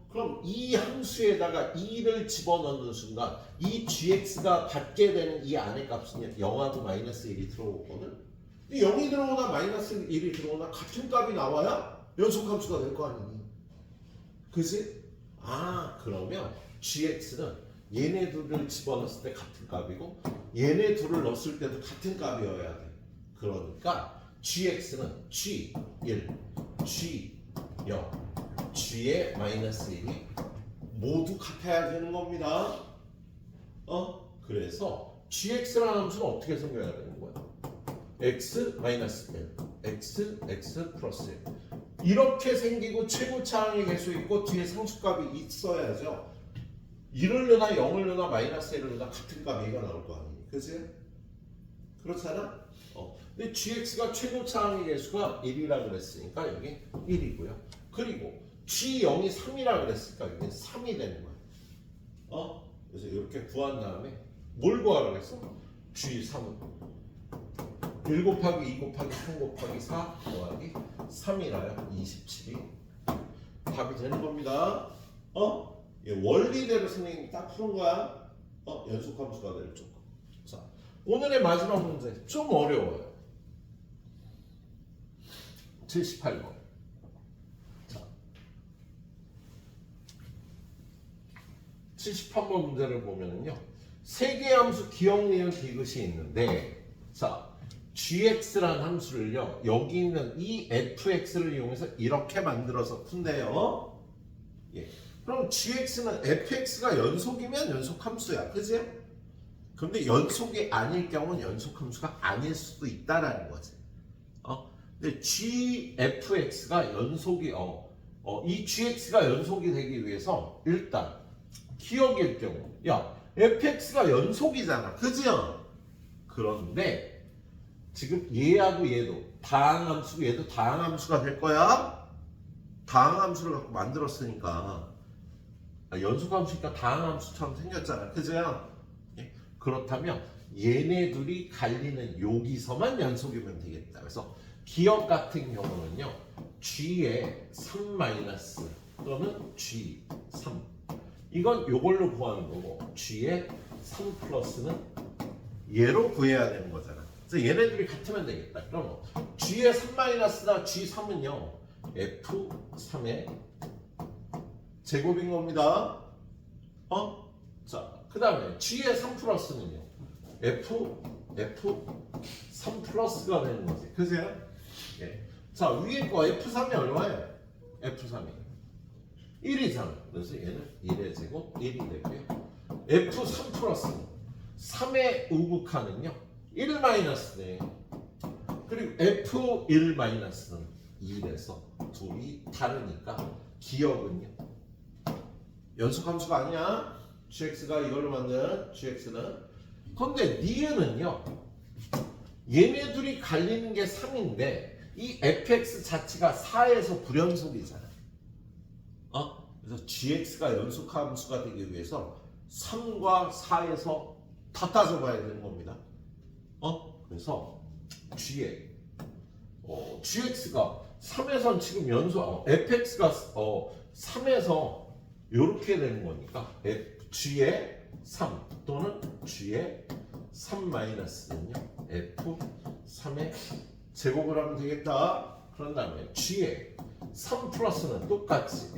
Speaker 1: 그럼 이 함수에다가 2를 집어넣는 순간 이 gx가 받게 되는 이 안의 값은 0하고 마이너스 1이 들어오거든. 0이 들어오나 마이너스 1이 들어오나 같은 값이 나와야 연속함수가 될 거 아니니. 그지? 그러면 gx는 얘네 둘을 집어넣었을 때 같은 값이고 얘네 둘을 넣었을 때도 같은 값이어야 돼. 그러니까 gx는 g1, g0, g의 마이너스 1이 모두 같아야 되는 겁니다. 그래서 gx라는 함수는 어떻게 생겨야 되는 거야? x 마이너스 1, x 플러스 1 이렇게 생기고 최고차항의 개수 있고 뒤에 상수값이 있어야죠. 1을 넣나 0을 넣나 마이너스 1을 넣나 같은 값이 나올 거 아니니. 그치? 그렇잖아? 근데 gx가 최고차항의 개수가 1이라 그랬으니까 여기 1이고요. 그리고 g0이 3이라 그랬으니까 여기 3이 되는 거야. 그래서 이렇게 구한 다음에 뭘 구하라고 했어? g3은 1 곱하기 2 곱하기 3 곱하기 4 더하기 3이라요. 27이 답이 되는 겁니다. 원리대로 선생님이 딱 푸는 거야. 연속함수가 될 쪽. 자, 오늘의 마지막 문제 좀 어려워요. 78번. 자, 78번 문제를 보면은요. 세 개의 함수 기억, 니은, 디귿이 있는데, 자, gx라는 함수를요. 여기 있는 이 fx를 이용해서 이렇게 만들어서 푼대요. 예. 그럼 gx는 fx가 연속이면 연속함수야. 그지? 근데 연속이 아닐 경우는 연속함수가 아닐 수도 있다라는 거지. 근데 gfx가 연속이 이 gx가 연속이 되기 위해서 일단 기억일 경우 야 fx가 연속이잖아. 그죠? 그런데 지금 얘하고 얘도 다항함수고 얘도 다항함수가 될 거야. 다항함수를 갖고 만들었으니까 연속함수니까 다항함수처럼 생겼잖아. 그죠? 예? 그렇다면 얘네 둘이 갈리는 여기서만 연속이면 되겠다. 그래서 기억 같은 경우는요. g의 3 마이너스 또는 g3 이건 요걸로 구하는 거고 g의 3 플러스는 얘로 구해야 되는 거잖아. 그래서 얘네들이 같으면 되겠다. 그럼 g의 3 마이너스나 g3은요. f3의 제곱인 겁니다. 자, 그 다음에 g의 3 플러스는요. f3 플러스가 되는 거지. 그세요? 예. 자, 위에 거 f3이 얼마예요? f3이 1이잖아. 그래서 얘는 1의 제곱 1이 되고요. f3 플러스는 3의 우극하는요. 1 마이너스네. 그리고 f1 마이너스는 2에서 둘이 다르니까 기억은요. 연속함수가 아니야. gx가 이걸로 만든 gx는. 근데 니은은요. 얘네 둘이 갈리는 게 3인데 이 fx 자체가 4에서 불연속이잖아. 그래서 gx가 연속함수가 되기 위해서 3과 4에서 다 따져봐야 되는 겁니다. 그래서 gx가 3에선 지금 fx가 3에서 이렇게 되는 거니까 g의 3 또는 g의 3 마이너스는요 f3의 제곱을 하면 되겠다. 그런 다음에 g의 3 플러스는 똑같이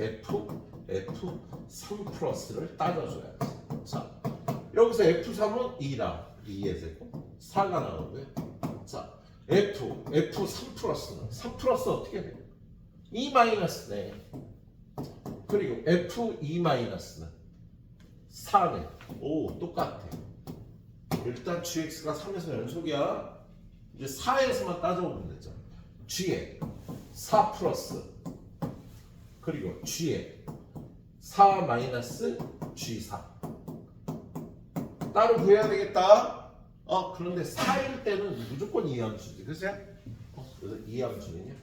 Speaker 1: f3 플러스를 따져줘야지. 자, 여기서 f3은 2라 2의 제곱 4가 나오고요. 자, f3 플러스는 3 플러스 어떻게 돼요? 2 마이너스네. 그리고 f2 마이너스는 4네. 오, 똑같아. 일단 gx가 3에서 연속이야. 이제 4에서만 따져보면 되죠. g의 4 플러스 그리고 g의 4 마이너스 g4 따로 구해야 되겠다. 그런데 4일 때는 무조건 이함수지. 그죠? 그래서 이함수는요.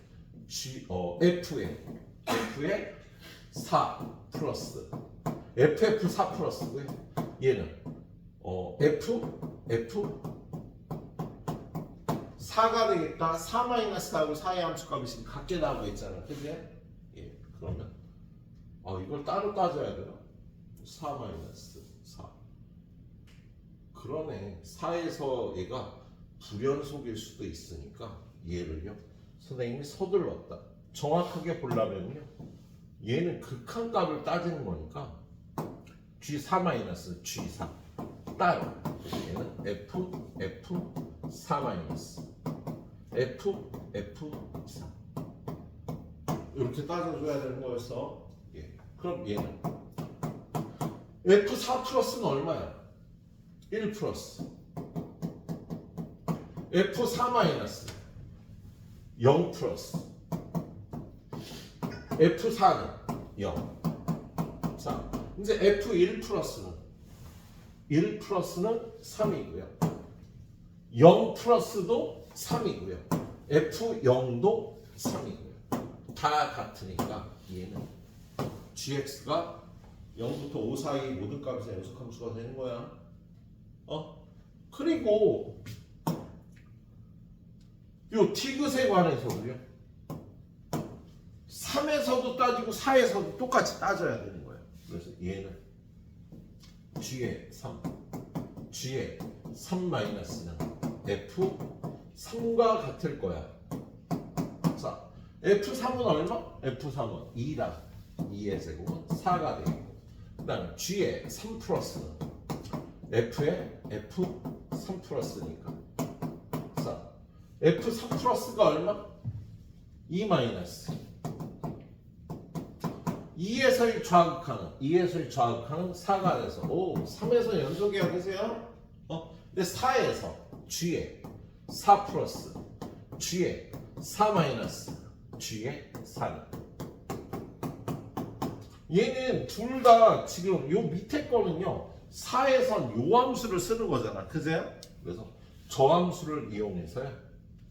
Speaker 1: f의 4 플러스 ff4 플러스고요. 얘는 f4가 되겠다. 4 마이너스하고 4의 함수값이 지금 같게 나오고 있잖아. 그죠? 예, 그러면 이걸 따로 따져야 되나? 4 마이너스 4 그러네. 4에서 얘가 불연속일 수도 있으니까 얘를요 선생님이 서둘렀다. 정확하게 보려면요 얘는 극한값을 따지는 거니까 G4 마이너스 G4 따로 얘는 F4 마이너스 F4 이렇게 따져줘야 되는 거였어. 예. 그럼 얘는 F4 플러스는 얼마야? 1 플러스 F4 마이너스 0 플러스 F4는 0. 자, 이제 F1 플러스는 1 플러스는 3이고요. 0 플러스도 3이고요. F0도 3이고요. 다 같으니까 얘는 gx가 0부터 5 사이 모든 값에서 연속함수가 되는 거야. 그리고 요 티귿에 관해서도요 3에서도 따지고 4에서도 똑같이 따져야 되는 거예요. 그래서 얘는 g의 3 마이너스는 f3과 같을 거야. 자, f3은 얼마? f3은 2라 2의 제곱은 4가 되고, 그 다음에 g의 3 플러스는 f의 f3 플러스니까. 자, f3 플러스가 얼마? 2 마이너스 2에서 1 좌극하는 4가 돼서 3에서 연속이야. 그세요? 근데 4에서 g의 4 플러스 g의 4 마이너스 g의 4는 얘는 둘 다 지금 요 밑에 거는요 4에선 요 함수를 쓰는 거잖아. 그제요? 그래서 저 함수를 이용해서요.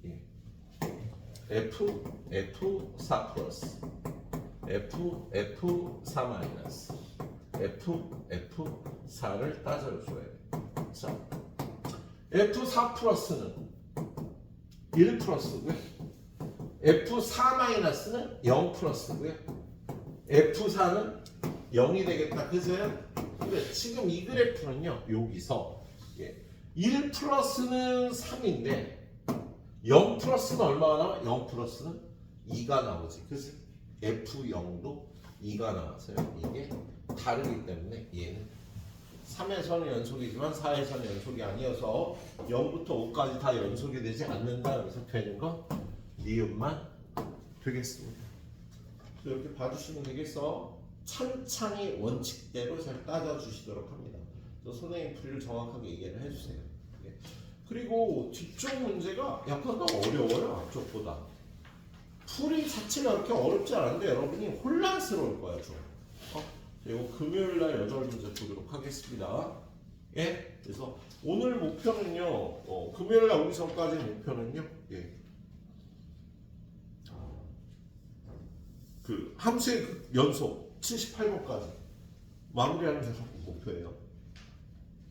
Speaker 1: 예. F4 플러스 F4 마이너스 F4를 따져줘야 돼. 자, F4 플러스는 1 플러스고요. F4 마이너스는 0 플러스고요. F4는 0이 되겠다. 그죠? 근데 지금 이 그래프는요. 여기서 1 플러스는 3인데 0 플러스는 얼마가 나와? 0 플러스는 2가 나오지. 그래서 F0도 2가 나와서요. 이게 다르기 때문에 얘는 3에서는 연속이지만 4에서는 연속이 아니어서 0부터 5까지 다 연속이 되지 않는다. 그래서 되는 건 니은만 되겠습니다. 이렇게 봐주시면 되겠어. 찬찬히 원칙대로 잘 따져주시도록 합니다. 선생님 풀이를 정확하게 얘기를 해주세요. 그리고 뒤쪽 문제가 약간 더 어려워요. 앞쪽보다. 풀이 자체가 그렇게 어렵지 않은데 여러분이 혼란스러울 거야 좀. 그리고 금요일날 8문제 보도록 하겠습니다. 예? 그래서 오늘 목표는요. 금요일날 오기 전까지 목표는요. 예. 그 함수의 연속 78번까지 마무리하는 게 목표예요.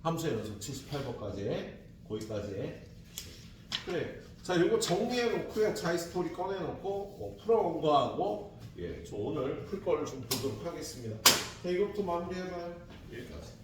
Speaker 1: 함수의 연속 78번까지 거기까지. 그래. 자, 이거 정리해 놓고요. 자이 스토리 꺼내 놓고 풀어온 거 하고 저 오늘 풀 거를 좀 보도록 하겠습니다. 자, 이것부터 마무리해 봐요. 여기까지.